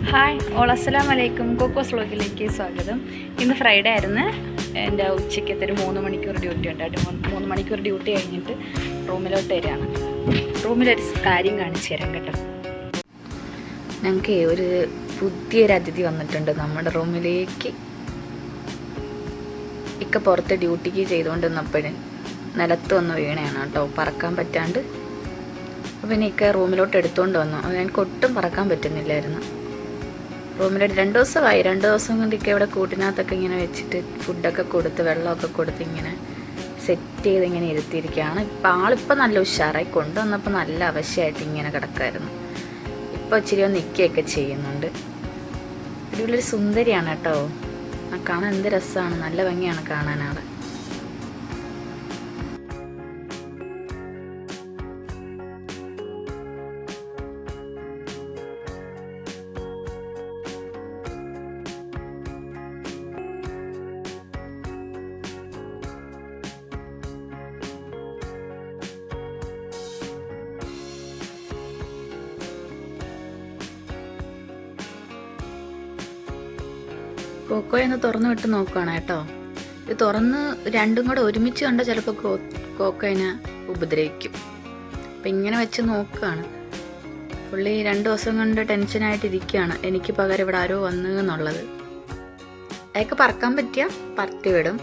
Hi all, അസ്സലാമു അലൈക്കും. Cocos വ്ളോഗിലേക്ക് സ്വാഗതം. ഇന്ന് ഫ്രൈഡേ ആയിരുന്നു. എൻ്റെ ഉച്ചയ്ക്കത്തെ ഒരു 3 മണിക്കൂർ ഡ്യൂട്ടി ഉണ്ടായിട്ട് 3 മണിക്കൂർ ഡ്യൂട്ടി കഴിഞ്ഞിട്ട് റൂമിലോട്ട് വരികയാണ്. റൂമിലൊരു കാര്യം കാണിച്ചു തരാം കേട്ടോ. ഞങ്ങൾക്ക് ഒരു പുതിയൊരു അതിഥി വന്നിട്ടുണ്ട് നമ്മുടെ റൂമിലേക്ക്. ഇക്ക പുറത്ത് ഡ്യൂട്ടിക്ക് ചെയ്തുകൊണ്ടിരുന്നപ്പോഴും നിലത്ത് വന്ന് വീണയാണ് കേട്ടോ, പറക്കാൻ പറ്റാണ്ട്. അപ്പോൾ പിന്നെ ഇക്ക റൂമിലോട്ട് എടുത്തുകൊണ്ട് വന്നു. അത് എനിക്ക് ഒട്ടും പറക്കാൻ പറ്റുന്നില്ലായിരുന്നു. റൂമിൽ 2 ദിവസമായി. 2 ദിവസം കൊണ്ട് ഇക്ക ഇവിടെ കൂട്ടിനകത്തൊക്കെ ഇങ്ങനെ വെച്ചിട്ട് ഫുഡൊക്കെ കൊടുത്ത് വെള്ളമൊക്കെ കൊടുത്ത് ഇങ്ങനെ സെറ്റ് ചെയ്ത് ഇങ്ങനെ ഇരുത്തിയിരിക്കുകയാണ്. ആളിപ്പോൾ നല്ല ഉഷാറായി. കൊണ്ടുവന്നപ്പോൾ നല്ല അവശ്യമായിട്ട് ഇങ്ങനെ കിടക്കായിരുന്നു. ഇപ്പോൾ ഇച്ചിരി ഒന്ന് നിൽക്കുകയൊക്കെ ചെയ്യുന്നുണ്ട്. അടിപൊളിയൊരു സുന്ദരിയാണ് കേട്ടോ. കാണാൻ എന്ത് രസമാണ്, നല്ല ഭംഗിയാണ് കാണാനാണ്. കോക്കോയൊന്ന് തുറന്ന് വിട്ട് നോക്കുകയാണ് കേട്ടോ. ഇത് തുറന്ന് രണ്ടും കൂടെ ഒരുമിച്ച് കണ്ടാൽ ചിലപ്പോൾ കോക്കോയിനെ ഉപദ്രവിക്കും. അപ്പം ഇങ്ങനെ വെച്ച് നോക്കുകയാണ്. പുള്ളി 2 ദിവസം കൊണ്ട് ടെൻഷനായിട്ടിരിക്കുകയാണ്, എനിക്ക് പകരം ഇവിടെ ആരോ വന്നു എന്നുള്ളത്. അയാൾക്ക് പറക്കാൻ പറ്റിയ പറത്തി വിടും.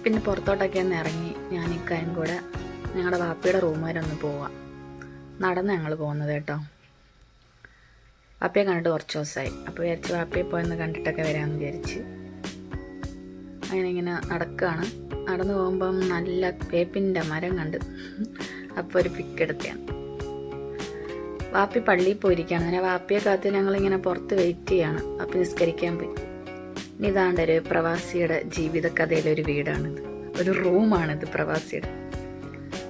പിന്നെ പുറത്തോട്ടൊക്കെ ഒന്ന് ഇറങ്ങി ഞാനിക്കായും കൂടെ ഞങ്ങളുടെ വാപ്പയുടെ റൂം വരെ ഒന്ന് പോവാം. നടന്ന് ഞങ്ങൾ പോകുന്നത് കേട്ടോ. വാപ്പയെ കണ്ടിട്ട് കുറച്ച് ദിവസമായി. അപ്പോൾ വിചാരിച്ച് വാപ്പയെ പോയെന്ന് കണ്ടിട്ടൊക്കെ വരാമെന്ന് വിചാരിച്ച് അങ്ങനെ ഇങ്ങനെ നടക്കുകയാണ്. നടന്നു പോകുമ്പം നല്ല വേപ്പിൻ്റെ മരം കണ്ട് അപ്പോൾ ഒരു പിക്ക് എടുക്കുകയാണ്. വാപ്പി പള്ളിയിൽ പോയിരിക്കുകയാണ്. അങ്ങനെ വാപ്പയെ കാത്ത് ഞങ്ങളിങ്ങനെ പുറത്ത് വെയിറ്റ് ചെയ്യാണ്. വാപ്പി നിസ്കരിക്കാൻ പോയി. ഇതാണ്ട് ഒരു പ്രവാസിയുടെ ജീവിതകഥയിലൊരു വീടാണിത്, ഒരു റൂമാണിത് പ്രവാസിയുടെ.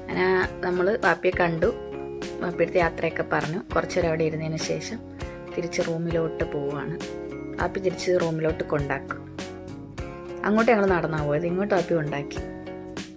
അങ്ങനെ നമ്മൾ വാപ്പിയെ കണ്ടു, വാപ്പിയുടെ യാത്രയൊക്കെ പറഞ്ഞു. കുറച്ചേരം അവിടെ ഇരുന്നതിന് ശേഷം തിരിച്ച് റൂമിലോട്ട് പോവുകയാണ്. വാപ്പി തിരിച്ച് റൂമിലോട്ട് കൊണ്ടാക്കും. അങ്ങോട്ട് ഞങ്ങൾ നടന്നാ പോയത്, ഇങ്ങോട്ട് വാപ്പി കൊണ്ടാക്കി.